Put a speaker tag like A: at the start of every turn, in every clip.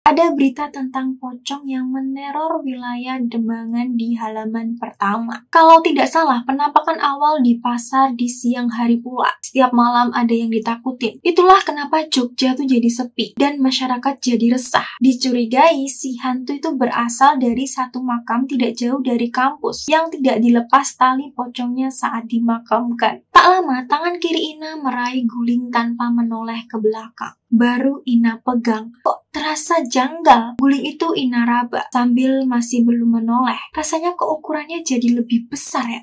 A: Ada berita tentang pocong yang meneror wilayah Demangan di halaman pertama. Kalau tidak salah, penampakan awal di pasar di siang hari pula. Setiap malam ada yang ditakutin. Itulah kenapa Jogja tuh jadi sepi dan masyarakat jadi resah. Dicurigai si hantu itu berasal dari satu makam tidak jauh dari kampus yang tidak dilepas tali pocongnya saat dimakamkan. Tak lama, tangan kiri Ina meraih guling tanpa menoleh ke belakang. Baru Ina pegang. Kok terasa janggal? Guling itu Ina raba sambil masih belum menoleh. Rasanya kok ukurannya jadi lebih besar ya?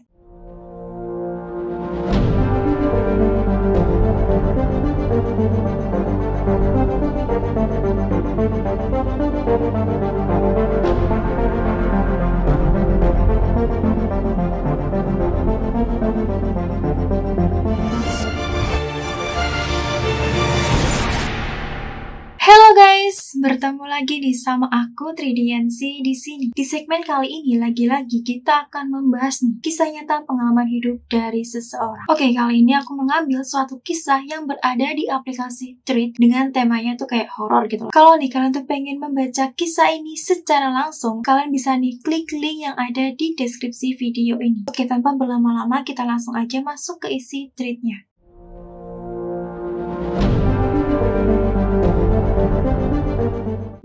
A: Halo guys, bertemu lagi sama aku Tridiansi di sini. Di segmen kali ini lagi-lagi kita akan membahas nih kisah nyata pengalaman hidup dari seseorang. Oke, kali ini aku mengambil suatu kisah yang berada di aplikasi Thread dengan temanya tuh kayak horor gitu. Kalau nih kalian tuh pengen membaca kisah ini secara langsung, kalian bisa nih klik link yang ada di deskripsi video ini. Oke, tanpa berlama-lama kita langsung aja masuk ke isi Thread-nya.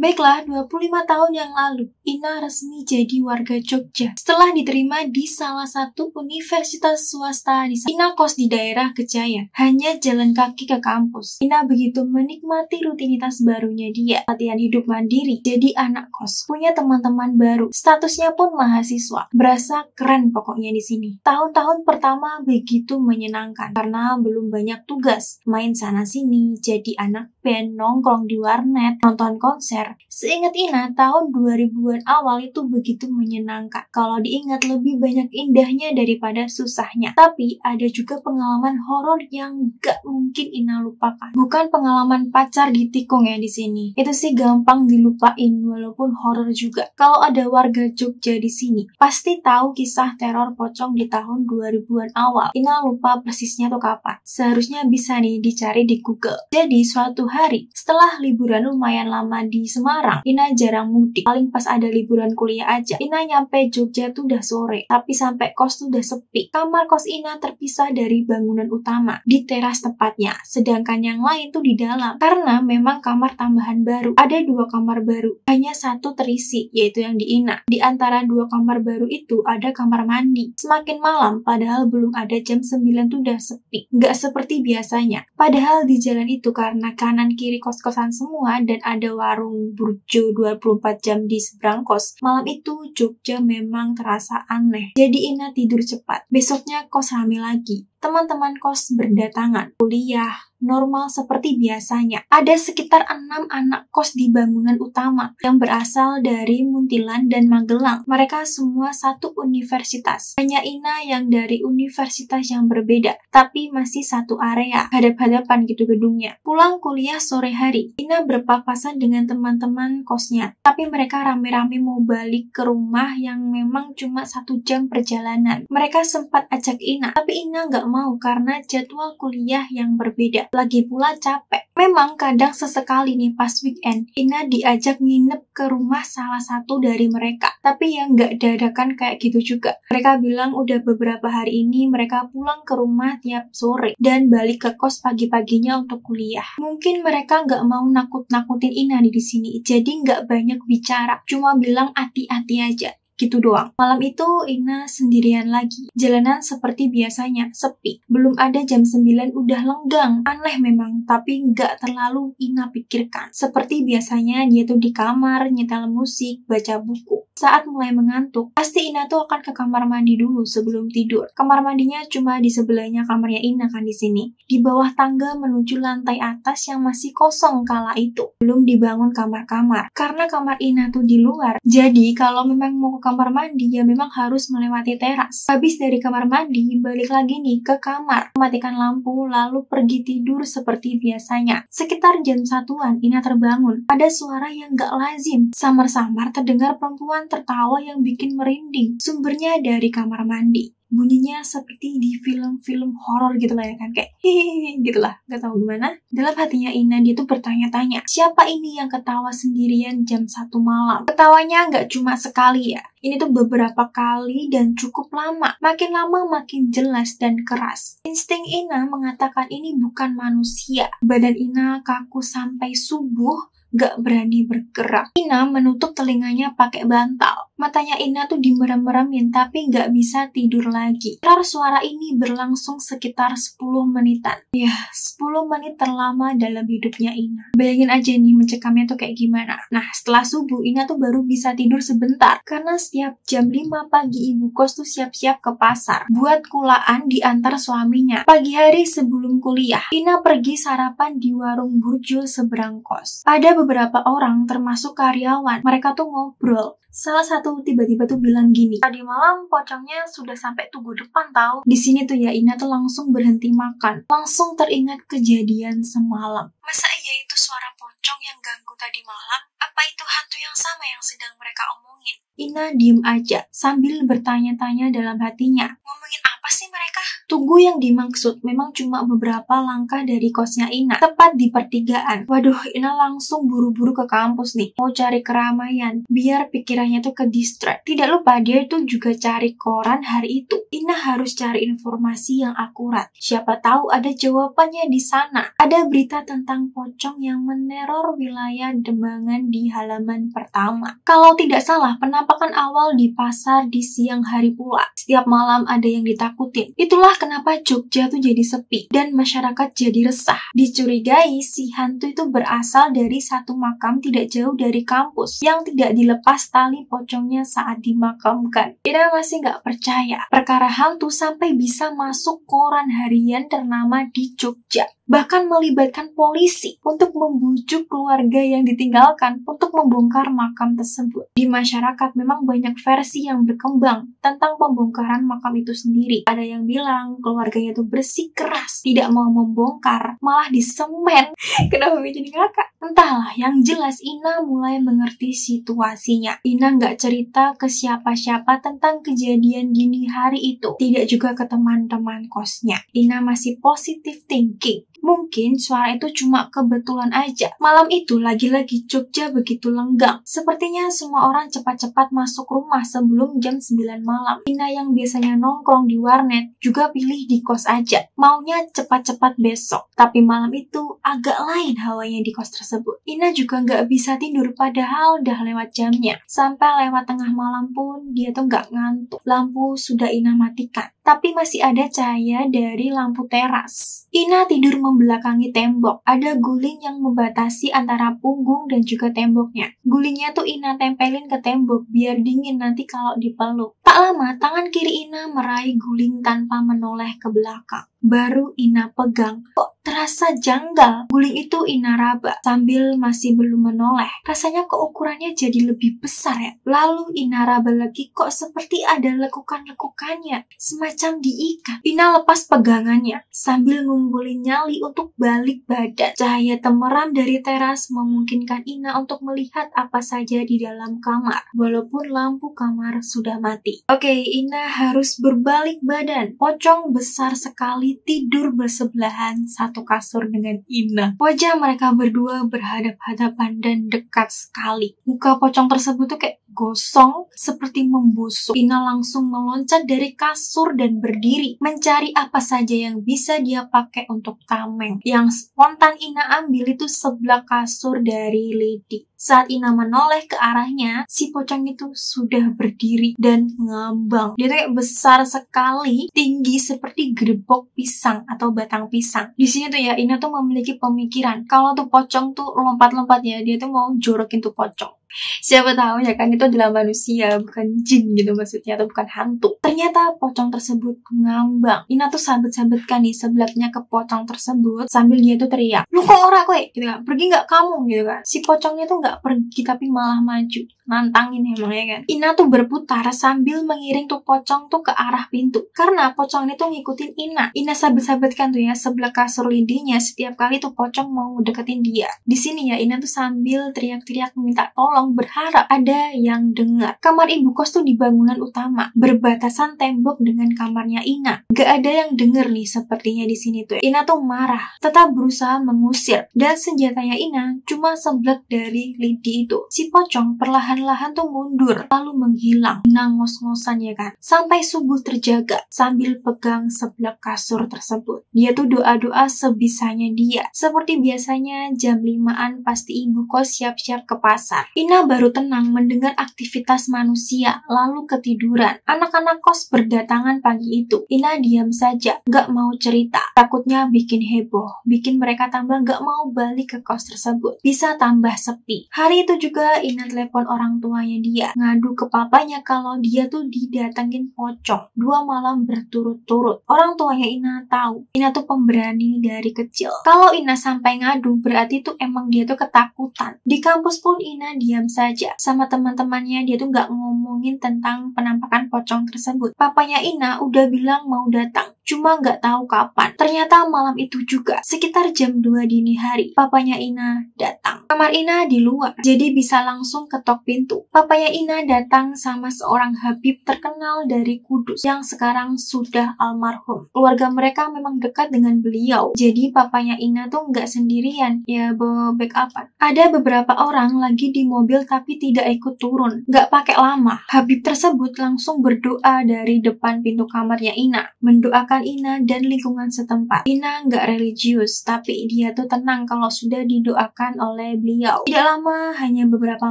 A: Baiklah, 25 tahun yang lalu, Ina resmi jadi warga Jogja. Setelah diterima di salah satu universitas swasta di sana. Ina kos di daerah Kejaya, hanya jalan kaki ke kampus. Ina begitu menikmati rutinitas barunya dia, latihan hidup mandiri, jadi anak kos, punya teman-teman baru, statusnya pun mahasiswa. Berasa keren pokoknya di sini. Tahun-tahun pertama begitu menyenangkan, karena belum banyak tugas, main sana-sini, jadi anak band, nongkrong di warnet, nonton konser. Seingat Ina, tahun 2000-an awal itu begitu menyenangkan. Kalau diingat lebih banyak indahnya daripada susahnya. Tapi ada juga pengalaman horor yang gak mungkin Ina lupakan. Bukan pengalaman pacar ditikung ya di sini. Itu sih gampang dilupain walaupun horor juga. Kalau ada warga Jogja di sini, pasti tahu kisah teror pocong di tahun 2000-an awal. Ina lupa persisnya tuh kapan. Seharusnya bisa nih dicari di Google. Jadi suatu hari setelah liburan lumayan lama di Semarang, Ina jarang mudik, paling pas ada liburan kuliah aja. Ina nyampe Jogja tuh udah sore, tapi sampai kos tuh udah sepi. Kamar kos Ina terpisah dari bangunan utama, di teras tepatnya, sedangkan yang lain tuh di dalam. Karena memang kamar tambahan baru, ada 2 kamar baru, hanya satu terisi, yaitu yang di Ina. Di antara 2 kamar baru itu ada kamar mandi. Semakin malam, padahal belum ada jam 9 tuh udah sepi, nggak seperti biasanya. Padahal di jalan itu karena kanan kiri kos-kosan semua dan ada warung burjo 24 jam di seberang kos. Malam itu Jogja memang terasa aneh. Jadi Ina tidur cepat. Besoknya kos rame lagi. Teman-teman kos berdatangan. Kuliah normal seperti biasanya. Ada sekitar 6 anak kos di bangunan utama yang berasal dari Munthilan dan Magelang. Mereka semua satu universitas. Hanya Ina yang dari universitas yang berbeda, tapi masih satu area, hadap-hadapan gitu gedungnya. Pulang kuliah sore hari, Ina berpapasan dengan teman-teman kosnya, tapi mereka rame-rame mau balik ke rumah yang memang cuma 1 jam perjalanan. Mereka sempat ajak Ina, tapi Ina nggak mau karena jadwal kuliah yang berbeda. Lagi pula capek. Memang kadang sesekali nih pas weekend, Ina diajak nginep ke rumah salah satu dari mereka. Tapi yang nggak dadakan kayak gitu juga. Mereka bilang udah beberapa hari ini mereka pulang ke rumah tiap sore dan balik ke kos pagi-paginya untuk kuliah. Mungkin mereka nggak mau nakut-nakutin Ina nih di sini, jadi nggak banyak bicara. Cuma bilang hati-hati aja. Gitu doang. Malam itu Ina sendirian lagi. Jalanan seperti biasanya, sepi. Belum ada jam 9 udah lenggang. Aneh memang, tapi nggak terlalu Ina pikirkan. Seperti biasanya dia tuh di kamar, nyetel musik, baca buku. Saat mulai mengantuk, pasti Ina tuh akan ke kamar mandi dulu sebelum tidur. Kamar mandinya cuma di sebelahnya kamarnya Ina kan di sini. Di bawah tangga menuju lantai atas yang masih kosong kala itu. Belum dibangun kamar-kamar. Karena kamar Ina tuh di luar. Jadi kalau memang mau ke kamar mandi ya memang harus melewati teras. Habis dari kamar mandi, balik lagi nih ke kamar, mematikan lampu, lalu pergi tidur seperti biasanya. Sekitar jam 1-an, Ina terbangun. Ada suara yang gak lazim. Samar-samar terdengar perempuan tertawa yang bikin merinding. Sumbernya dari kamar mandi. Bunyinya seperti di film-film horor gitu lah ya kan, kayak hehehe gitu lah, gak tahu gimana. Dalam hatinya Ina, dia tuh bertanya-tanya, siapa ini yang ketawa sendirian jam 1 malam? Ketawanya nggak cuma sekali ya, ini tuh beberapa kali dan cukup lama. Makin lama makin jelas dan keras. Insting Ina mengatakan ini bukan manusia. Badan Ina kaku sampai subuh, gak berani bergerak. Ina menutup telinganya pakai bantal. Matanya Ina tuh dimerem-meremin tapi gak bisa tidur lagi. Teror suara ini berlangsung sekitar 10 menitan. Ya, 10 menit terlama dalam hidupnya Ina. Bayangin aja nih mencekamnya tuh kayak gimana. Nah, setelah subuh Ina tuh baru bisa tidur sebentar. Karena setiap jam 5 pagi ibu kos tuh siap-siap ke pasar buat kulaan diantar suaminya. Pagi hari sebelum kuliah, Ina pergi sarapan di warung burjo seberang kos. Ada beberapa orang termasuk karyawan, mereka tuh ngobrol. Salah satu tiba-tiba tuh bilang gini, tadi malam pocongnya sudah sampai tugu depan tahu. Di sini tuh ya Ina tuh langsung berhenti makan, langsung teringat kejadian semalam. Masa iya itu suara pocong yang ganggu tadi malam? Apa itu hantu yang sama yang sedang mereka omongin? Ina diem aja sambil bertanya-tanya dalam hatinya. Ngomongin apa sih mereka? Tugu yang dimaksud memang cuma beberapa langkah dari kosnya Ina, tepat di pertigaan. Waduh, Ina langsung buru-buru ke kampus nih, mau cari keramaian, biar pikirannya tuh ke distract. Tidak lupa dia itu juga cari koran hari itu. Ina harus cari informasi yang akurat. Siapa tahu ada jawabannya di sana. Ada berita tentang pocong yang meneror wilayah Demangan di halaman pertama. Kalau tidak salah, penampakan awal di pasar di siang hari pula. Setiap malam ada yang ditakutin. Itulah kenapa Jogja tuh jadi sepi dan masyarakat jadi resah. Dicurigai si hantu itu berasal dari satu makam tidak jauh dari kampus yang tidak dilepas tali pocongnya saat dimakamkan. Ina masih nggak percaya perkara hantu sampai bisa masuk koran harian ternama di Jogja. Bahkan melibatkan polisi untuk membujuk keluarga yang ditinggalkan untuk membongkar makam tersebut. Di masyarakat memang banyak versi yang berkembang tentang pembongkaran makam itu sendiri. Ada yang bilang keluarganya tuh bersikeras, tidak mau membongkar, malah disemen. Kenapa jadi ngakak? Entahlah, yang jelas Ina mulai mengerti situasinya. Ina nggak cerita ke siapa-siapa tentang kejadian dini hari itu. Tidak juga ke teman-teman kosnya. Ina masih positive thinking. Mungkin suara itu cuma kebetulan aja. Malam itu lagi-lagi Jogja begitu lenggang. Sepertinya semua orang cepat-cepat masuk rumah sebelum jam 9 malam. Ina yang biasanya nongkrong di warnet juga pilih di kos aja. Maunya cepat-cepat besok. Tapi malam itu agak lain hawanya di kos tersebut. Ina juga nggak bisa tidur padahal udah lewat jamnya. Sampai lewat tengah malam pun dia tuh nggak ngantuk. Lampu sudah Ina matikan. Tapi masih ada cahaya dari lampu teras. Ina tidur membelakangi tembok. Ada guling yang membatasi antara punggung dan juga temboknya. Gulingnya tuh Ina tempelin ke tembok biar dingin nanti kalau dipeluk. Tak lama, tangan kiri Ina meraih guling tanpa menoleh ke belakang. Baru Ina pegang. Kok terasa janggal? Guling itu Ina raba sambil masih belum menoleh. Rasanya kok ukurannya jadi lebih besar ya. Lalu Ina raba lagi, kok seperti ada lekukan-lekukannya. Semacam diikat. Ina lepas pegangannya sambil ngumpulin nyali untuk balik badan. Cahaya temeram dari teras memungkinkan Ina untuk melihat apa saja di dalam kamar. Walaupun lampu kamar sudah mati. Oke, Ina harus berbalik badan. Pocong besar sekali tidur bersebelahan satu kasur dengan Ina. Wajah mereka berdua berhadap-hadapan dan dekat sekali. Muka pocong tersebut tuh kayak gosong, seperti membusuk. Ina langsung meloncat dari kasur dan berdiri, mencari apa saja yang bisa dia pakai untuk tameng. Yang spontan Ina ambil itu sebelah kasur dari Lady. Saat Ina menoleh ke arahnya, si pocong itu sudah berdiri dan ngambang. Dia tuh kayak besar sekali, tinggi seperti gerbok pisang atau batang pisang. Di sini tuh ya, Ina tuh memiliki pemikiran kalau tuh pocong tuh lompat-lompat ya, dia tuh mau jorokin tuh pocong. Siapa tahu ya kan itu adalah manusia, bukan jin gitu maksudnya, atau bukan hantu. Ternyata pocong tersebut ngambang. Ina tuh sambet-sambetkan nih sebelahnya ke pocong tersebut sambil dia tuh teriak, "Lu kok ora kowe?" gitu kan. "Pergi nggak kamu?" gitu kan. Si pocongnya tuh nggak pergi tapi malah maju. nantangin emangnya kan. Ina tuh berputar sambil mengiring tuh pocong tuh ke arah pintu. Karena pocong ini tuh ngikutin Ina. Ina sabet-sabetkan tuh ya sebelah kasur lidinya setiap kali tuh pocong mau deketin dia. Di sini ya Ina tuh sambil teriak-teriak minta tolong, berharap ada yang dengar. Kamar ibu kos tuh di bangunan utama, berbatasan tembok dengan kamarnya Ina. Gak ada yang denger nih sepertinya di sini tuh. Ina tuh marah, tetap berusaha mengusir, dan senjatanya Ina cuma seblek dari lidi itu. Si pocong perlahan-lahan tuh mundur, lalu menghilang. Ina ngos-ngosan ya kan, sampai subuh terjaga sambil pegang seblek kasur tersebut. Dia tuh doa-doa sebisanya dia. Seperti biasanya jam 5-an pasti ibu kos siap-siap ke pasar. Ina baru tenang mendengar aktivitas manusia, lalu ketiduran. Anak-anak kos berdatangan pagi itu. Ina diam saja, gak mau cerita. Takutnya bikin heboh, bikin mereka tambah gak mau balik ke kos tersebut. Bisa tambah sepi. Hari itu juga Ina telepon orang tuanya dia, ngadu ke papanya kalau dia tuh didatengin pocong 2 malam berturut-turut. Orang tuanya Ina tahu, Ina tuh pemberani dari kecil. Kalau Ina sampai ngadu, berarti tuh emang dia tuh ketakutan. Di kampus pun Ina diam saja. Sama teman-temannya dia tuh gak ngomongin tentang penampakan pocong tersebut. Papanya Ina udah bilang mau datang, cuma gak tahu kapan. Ternyata malam itu juga, sekitar jam 2 dini hari, papanya Ina datang. Kamar Ina di luar, jadi bisa langsung ketok pintu. Papanya Ina datang sama seorang habib terkenal dari Kudus yang sekarang sudah almarhum. Keluarga mereka memang dekat dengan beliau, jadi papanya Ina tuh nggak sendirian, ya bawa backupan. Ada beberapa orang lagi di mobil tapi tidak ikut turun, nggak pakai lama. Habib tersebut langsung berdoa dari depan pintu kamarnya Ina, mendoakan Ina dan lingkungan setempat. Ina nggak religius, tapi dia tuh tenang kalau sudah didoakan oleh beliau. Tidak lama, hanya beberapa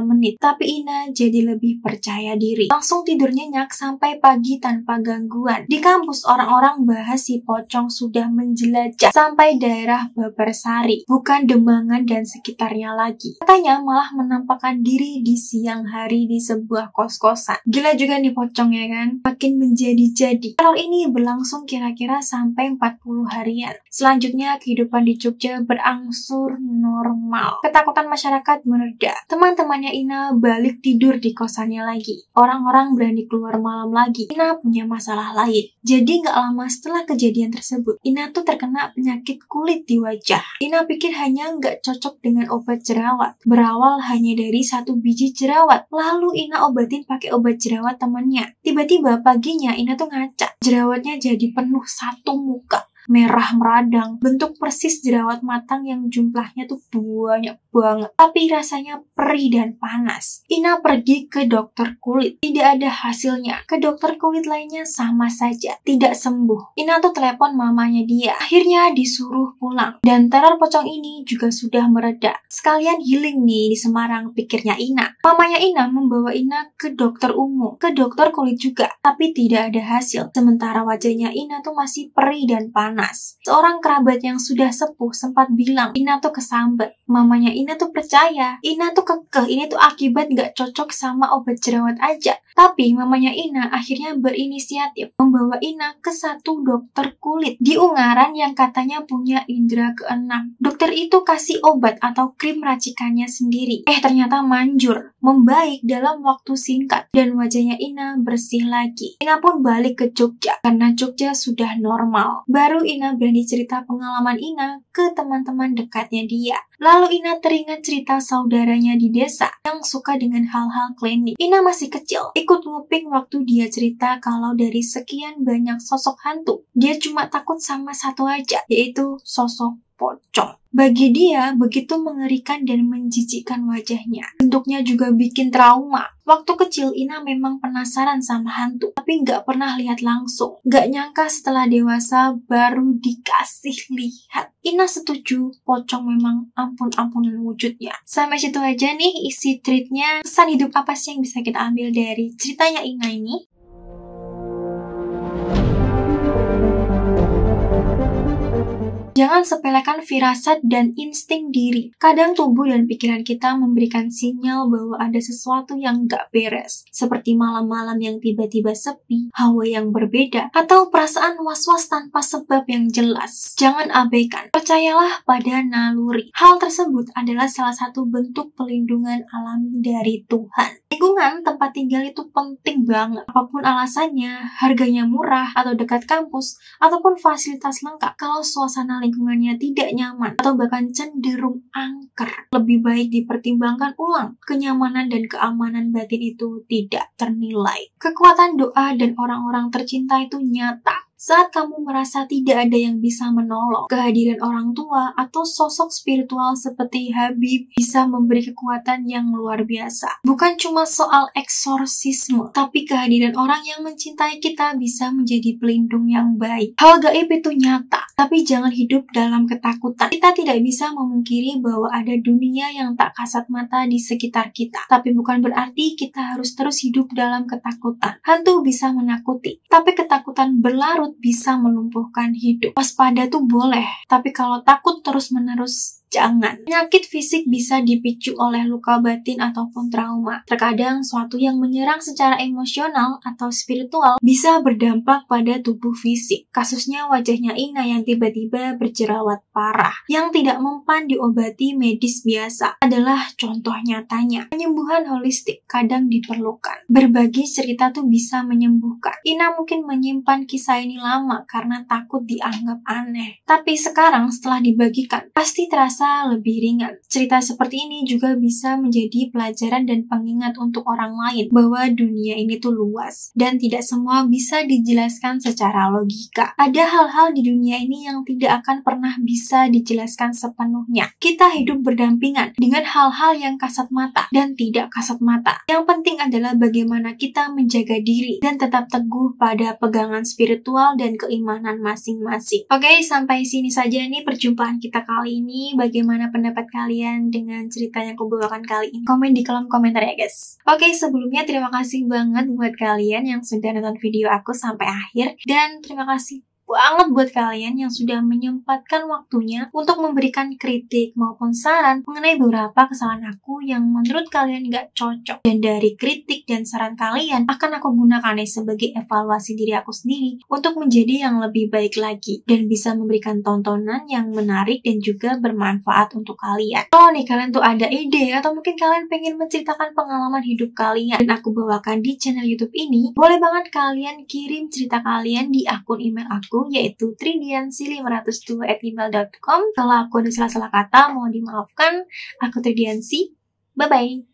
A: menit, tapi Ina jadi lebih percaya diri. Langsung tidur nyenyak sampai pagi tanpa gangguan. Di kampus orang-orang bahas si pocong sudah menjelajah sampai daerah Babarsari, bukan Demangan dan sekitarnya lagi. Katanya malah menampakkan diri di siang hari di sebuah kos-kosan. Gila juga nih pocong ya kan, makin menjadi-jadi. Teror ini berlangsung kira-kira sampai 40 harian. Selanjutnya kehidupan di Jogja berangsur normal. Ketakutan masyarakat mereda. Teman-temannya Ina balik tidur di kosannya lagi. Orang-orang berani keluar malam lagi. Ina punya masalah lain. Jadi gak lama setelah kejadian tersebut, Ina tuh terkena penyakit kulit di wajah. Ina pikir hanya gak cocok dengan obat jerawat. Berawal hanya dari 1 biji jerawat. Lalu Ina obatin pakai obat jerawat temannya. Tiba-tiba paginya Ina tuh ngaca. Jerawatnya jadi penuh 1 muka. Merah meradang, bentuk persis jerawat matang yang jumlahnya tuh banyak banget, tapi rasanya perih dan panas. Ina pergi ke dokter kulit, tidak ada hasilnya. Ke dokter kulit lainnya sama saja, tidak sembuh. Ina tuh telepon mamanya dia, akhirnya disuruh pulang. Dan teror pocong ini juga sudah mereda. Sekalian healing nih di Semarang, pikirnya Ina. Mamanya Ina membawa Ina ke dokter umum, ke dokter kulit juga, tapi tidak ada hasil. Sementara wajahnya Ina tuh masih perih dan panas. Seorang kerabat yang sudah sepuh sempat bilang Ina tuh kesambet. Mamanya Ina tuh percaya. Ina tuh kekeh ini tuh akibat gak cocok sama obat jerawat aja. Tapi mamanya Ina akhirnya berinisiatif membawa Ina ke 1 dokter kulit di Ungaran yang katanya punya indera keenam. Dokter itu kasih obat atau krim racikannya sendiri. Ternyata manjur, membaik dalam waktu singkat, dan wajahnya Ina bersih lagi. Ina pun balik ke Jogja karena Jogja sudah normal. Baru Ina berani cerita pengalaman Ina ke teman-teman dekatnya dia. Lalu Ina teringat cerita saudaranya di desa yang suka dengan hal-hal klinik. Ina masih kecil, ikut nguping waktu dia cerita kalau dari sekian banyak sosok hantu, dia cuma takut sama 1 aja, yaitu sosok pocong. Bagi dia, begitu mengerikan dan menjijikkan wajahnya. Bentuknya juga bikin trauma. Waktu kecil, Ina memang penasaran sama hantu, tapi nggak pernah lihat langsung. Nggak nyangka setelah dewasa, baru dikasih lihat. Ina setuju, pocong memang ampun-ampunan wujudnya. Sampai situ aja nih isi treatnya. Pesan hidup apa sih yang bisa kita ambil dari ceritanya Ina ini? Jangan sepelekan firasat dan insting diri. Kadang tubuh dan pikiran kita memberikan sinyal bahwa ada sesuatu yang gak beres, seperti malam-malam yang tiba-tiba sepi, hawa yang berbeda, atau perasaan was-was tanpa sebab yang jelas. Jangan abaikan. Percayalah pada naluri. Hal tersebut adalah salah satu bentuk pelindungan alami dari Tuhan. Lingkungan tempat tinggal itu penting banget. Apapun alasannya, harganya murah, atau dekat kampus, ataupun fasilitas lengkap. Kalau suasana lingkungannya tidak nyaman, atau bahkan cenderung angker, lebih baik dipertimbangkan ulang. Kenyamanan dan keamanan batin itu tidak ternilai. Kekuatan doa dan orang-orang tercinta itu nyata. Saat kamu merasa tidak ada yang bisa menolong, kehadiran orang tua atau sosok spiritual seperti Habib bisa memberi kekuatan yang luar biasa. Bukan cuma soal eksorsisme, tapi kehadiran orang yang mencintai kita bisa menjadi pelindung yang baik. Hal gaib itu nyata, tapi jangan hidup dalam ketakutan. Kita tidak bisa memungkiri bahwa ada dunia yang tak kasat mata di sekitar kita. Tapi bukan berarti kita harus terus hidup dalam ketakutan. Hantu bisa menakuti, tapi ketakutan berlarut bisa melumpuhkan hidup. Waspada tuh boleh, tapi kalau takut terus-menerus, jangan. Penyakit fisik bisa dipicu oleh luka batin ataupun trauma. Terkadang suatu yang menyerang secara emosional atau spiritual bisa berdampak pada tubuh fisik. Kasusnya wajahnya Ina yang tiba-tiba berjerawat parah, yang tidak mempan diobati medis biasa adalah contoh nyatanya. Penyembuhan holistik kadang diperlukan. Berbagi cerita tuh bisa menyembuhkan. Ina mungkin menyimpan kisah ini lama karena takut dianggap aneh. Tapi sekarang setelah dibagikan, pasti terasa lebih ringan. Cerita seperti ini juga bisa menjadi pelajaran dan pengingat untuk orang lain bahwa dunia ini tuh luas dan tidak semua bisa dijelaskan secara logika. Ada hal-hal di dunia ini yang tidak akan pernah bisa dijelaskan sepenuhnya. Kita hidup berdampingan dengan hal-hal yang kasat mata dan tidak kasat mata. Yang penting adalah bagaimana kita menjaga diri dan tetap teguh pada pegangan spiritual dan keimanan masing-masing. Oke, sampai sini saja nih perjumpaan kita kali ini. Bagaimana pendapat kalian dengan cerita yang aku bawakan kali ini? Komen di kolom komentar ya guys. Oke, sebelumnya terima kasih banget buat kalian yang sudah nonton video aku sampai akhir. Dan terima kasih banget buat kalian yang sudah menyempatkan waktunya untuk memberikan kritik maupun saran mengenai beberapa kesalahan aku yang menurut kalian gak cocok. Dan dari kritik dan saran kalian akan aku gunakan sebagai evaluasi diri aku sendiri untuk menjadi yang lebih baik lagi dan bisa memberikan tontonan yang menarik dan juga bermanfaat untuk kalian. Kalau nih kalian tuh ada ide atau mungkin kalian pengen menceritakan pengalaman hidup kalian dan aku bawakan di channel YouTube ini, boleh banget kalian kirim cerita kalian di akun email aku yaitu tridiansi502@gmail.com. Kalau aku ada salah-salah kata, mohon dimaafkan. Aku Tridiansi. Bye-bye.